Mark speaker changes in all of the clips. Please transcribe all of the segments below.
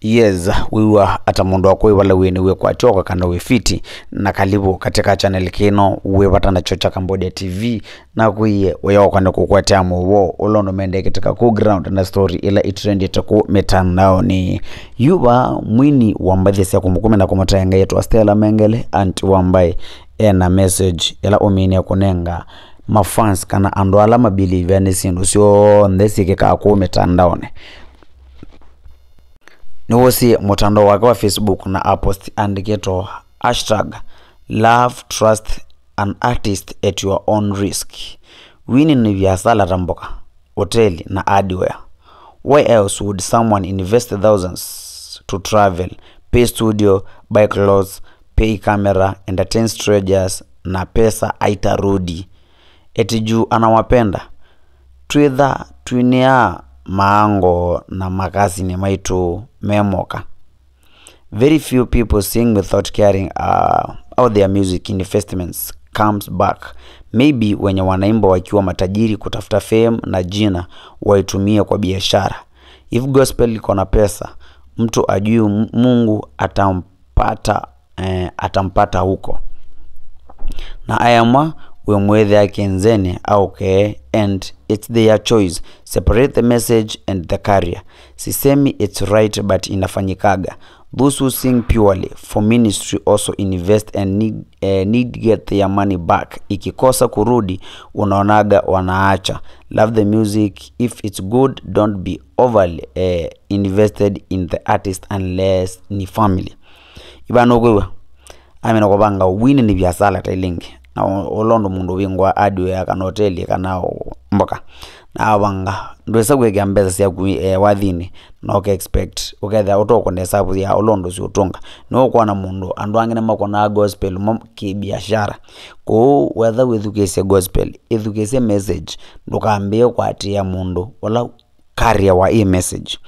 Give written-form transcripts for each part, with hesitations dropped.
Speaker 1: Yes, wiwa ata mundu wako wala wini we kwa choka kanda wifiti na karibu katika channel kino we watana chocha Cambodia TV na kuiye weyo kwanda kukwatia mwo ulondo mende katika ku ground na story ila itrendi taku mitandao ni yuwa mwini wambathi siya kumukume na kumatayanga yetu Stella Mengele anti wambai ena message ila umini ya kunenga mafans kana ando alama believe yani sindu sio ndesi kika ku mitandao ni Niwosi mutandao wake wa Facebook na apost andiketo #love trust an artist at your own risk. Wini ni biashara ramboka, hoteli na hardware. Why else would someone invest thousands to travel, pay studio, buy clothes, pay camera, entertain strangers na pesa aitarudi? Eti juu anawapenda. Twitha twinia maango na makazi ni maitu memoka. Very few people sing without caring how their music investments comes back. Maybe wenye wanaimba wakiwa matajiri kutafuta fame na jina waitumia kwa biashara. If gospel liko na pesa, mtu ajui Mungu atampata huko. Na ayama we mwethe yake nzene okay, and it's their choice. Separate the message and the carrier. Sisemi it's right but inafanyikaga. Those who sing purely for ministry also invest and need get their money back. Ikikosa kurudi unaonaga wanaacha. Love the music. If it's good, don't be overly invested in the artist unless ni family. Ibano gwewe amena kubanga wini ni biashara tailingi na olondo mundu wingwa adwe ya kana hoteli kana mboka na abanga ndwesa kwega mbeza sia wathini no ke expect uketha utoko ndesabu ya olondo si utunga no kwa na mundu andu angene makona gospel ki biashara ko whether withukese gospel ithukese message ndukambe kwa atia mundu wala carrier wa e message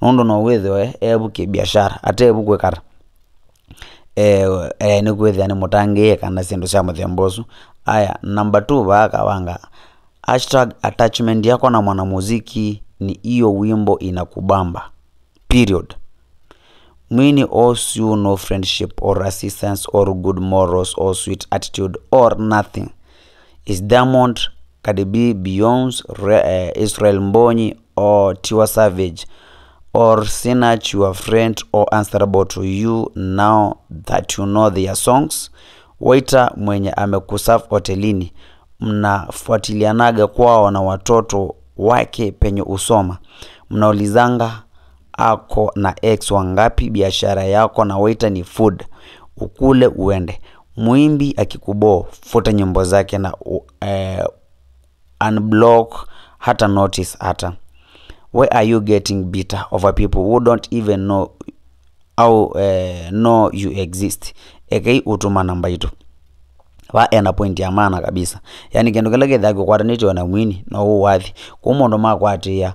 Speaker 1: nondo no wethe ebu ki biashara atebu kwekara ni kwethia ni mutangie kana sindu cia muthembosu. Aya number 2 baka wanga #attachment yako na mwanamuziki ni iyo wimbo inakubamba period. Mwini owes you no friendship or assistance or good morals or sweet attitude or nothing. Is Diamond, Cardi B, Beyonce, Israel Mbonyi or Tiwa Savage or Sinach your friend or answerable to you now that you know their songs? Waiter mwenye amekuserve hotelini mnafuatilianaga kwao na watoto wake penye usoma, mnaulizanga ako na ex wangapi, biashara yako na waiter ni food, ukule uende. Muimbi akikubo futa nyimbo zake na unblock hata notice hata. Why are you getting bitter over people who don't even know you exist? Ekei utuma namba itu wa ena point ya maana kabisa. Yani kendo kelege dhako kwa ranito na mwini na uwathi kumondo makwati ya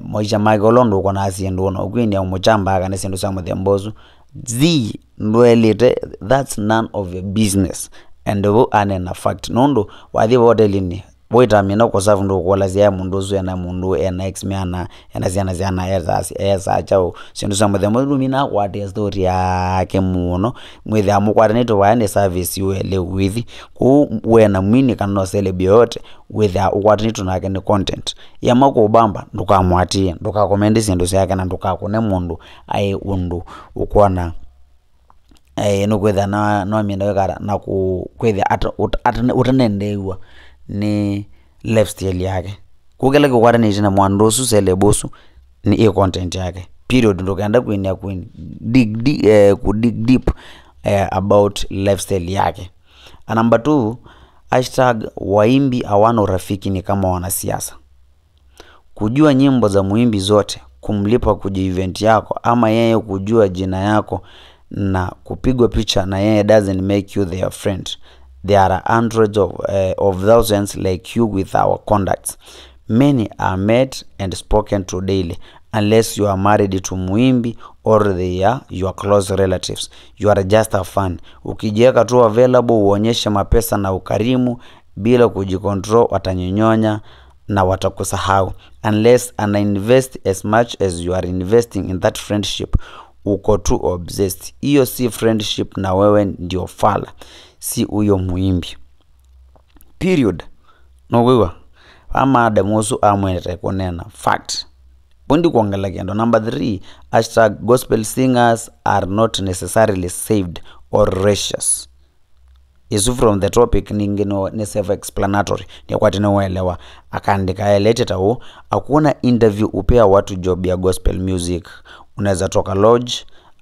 Speaker 1: moja magolondo kwa nasi ndono ugwini ya umuchamba haka nesindu samu thembozu zi nwelite. That's none of your business. And wo anena fact nondo wathi wote lini boita mina kwa safu ndo kwa lazia mundozu ya na mundu ya na ex-miana ya na ziana eza chao sindu samu thembozu mina kwa ati story ya kemuno mwithe amu kwa ranito waende service uele withi kuwena mwini kano celebi yote withe kwa ranito na kene content ya mako ubamba nduka muatie nduka komendi sindu siya kena nduka kune mundu ai undu ukwana nukwetha no mienda wekara na kwetha utanendewa ni lifestyle yake kugela kwa ni jina mwandosu selebosu ni e content yake period. Ndokaenda kuinia dig deep about lifestyle yake. Number 2 #waimbi hawana urafiki ni kama wanasiasa. Kujua nyimbo za muimbi zote, kumlipa kuji event yako ama yeye kujua jina yako na kupigwa picha na yeye doesn't make you their friend. There are hundreds of thousands like you with our contacts. Many are met and spoken to daily. Unless you are married to muimbi or they are your close relatives, you are just a fan. Ukijieka tu available uonyeshe mapesa na ukarimu bila kujikontrol, watanyonyonya na watakusahau. Unless invest as much as you are investing in that friendship, uko too obsessed. Hiyo si friendship na wewe ndio fala, si huyo muimbi. Period. No wewe. Ama demosu amwete kunena. Fact. Pundi kuongela kendo. Number 3, #gospel singers are not necessarily saved or righteous. Isu from the topic ningino ni self-explanatory. Ni kwa tine uelewa. Akaandika elete tao. Hakuna interview upea watu job ya gospel music. Unaweza toka lodge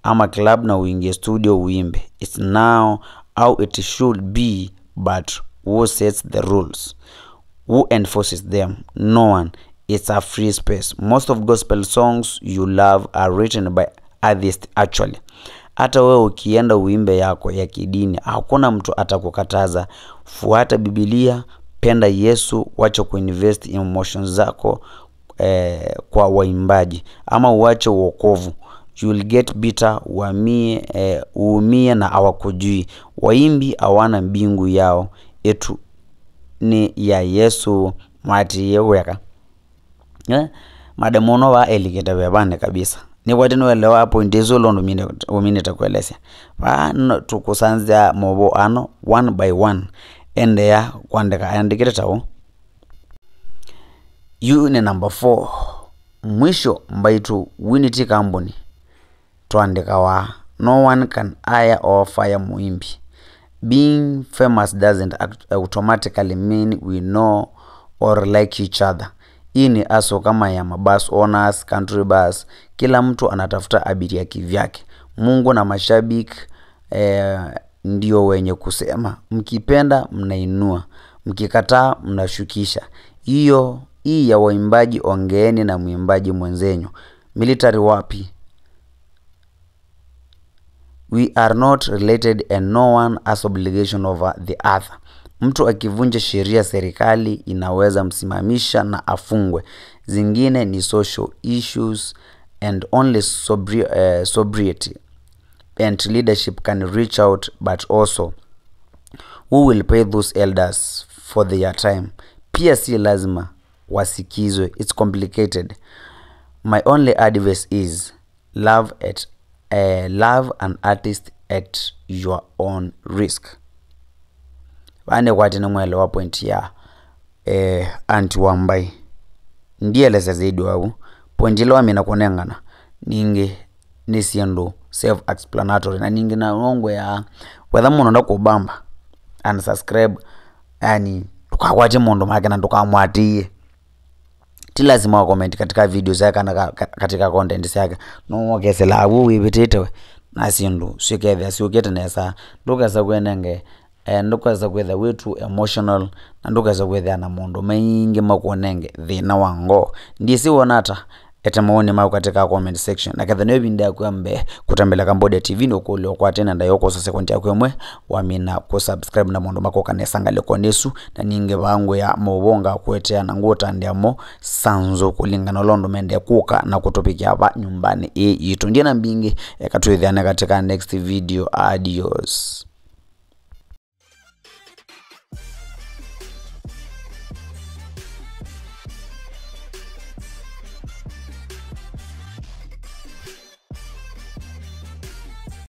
Speaker 1: ama club na uingie studio uimbe. It's now how it should be, but who sets the rules? Who enforces them? No one. It's a free space. Most of gospel songs you love are written by atheists actually. Hata wewe ukienda uimbe yako ya kidini, hakuna mtu atakukataza. Fuata Biblia, penda Yesu, wacha kuinvest in emotions zako kwa waimbaji, ama uache wokovu. You will get bitter, uumie na hawakujui. Waimbi hawana mbingu yao, etu ni ya Yesu mati yeweka. Mademono wa eliketa webane kabisa. Ni wate nuelewa point hizo londo umine takuelesea. Tukusanzia mobo ano one by one. Ende ya kuandika andikita tao. You ni number 4. Mwisho mbaitu Unity Company. Tuandika wa no one can hire or fire muimbi. Being famous doesn't automatically mean we know or like each other. Hii ni aso kama ya mabus owners, country bus. Kila mtu anatafuta abiria kivyake. Mungu na mashabiki ndio wenye kusema. Mkipenda mnainua, mkikataa mnashukisha. Hii ya waimbaji, ongeeni na muimbaji mwenzenyu. Military wapi? We are not related and no one has obligation over the other. Mtu akivunja sheria serikali inaweza msimamisha na afungwe. Zingine ni social issues and only sobriety and leadership can reach out, but also who will pay those elders for their time? Pia si lazima wasikizwe. It's complicated. My only advice is love an artist at your own risk. Bane kwa tena mwelewa point ya Anti Wambai. Ndiye lesa zaidi wawu. Point ilo wamina kunengana. Ningi nisiendo self-explanatory. Na ningi na ongo ya whether muna kubamba and subscribe. Yani tukawache mondo make na tukamwatie. Tilazima wa comment katika videos yake na katika content yake. No kese la wuwi bititewe. Nasiendo sikethe asiukete nesa. Ndukaza kwenenge ndukaza kwetha wetu emotional na ndukaza kwetha na mondo maingi makuonenge thina wango. Ndisi wonata etamaoni mau katika comment section. Na katha nebinda kwambe kutambela Cambodia TV no kule kwa tena ndayoko sasa konti yako yemwe wamina kusubscribe na mondo mako kanesa ngaleko nesu na ninge bangu ya mobonga kwetea na ngota ndiamo sanzo kulingana londo mende kuka na kutopiki hapa nyumbani yitu ndiye na mbingi katwethiane katika next video. Adios.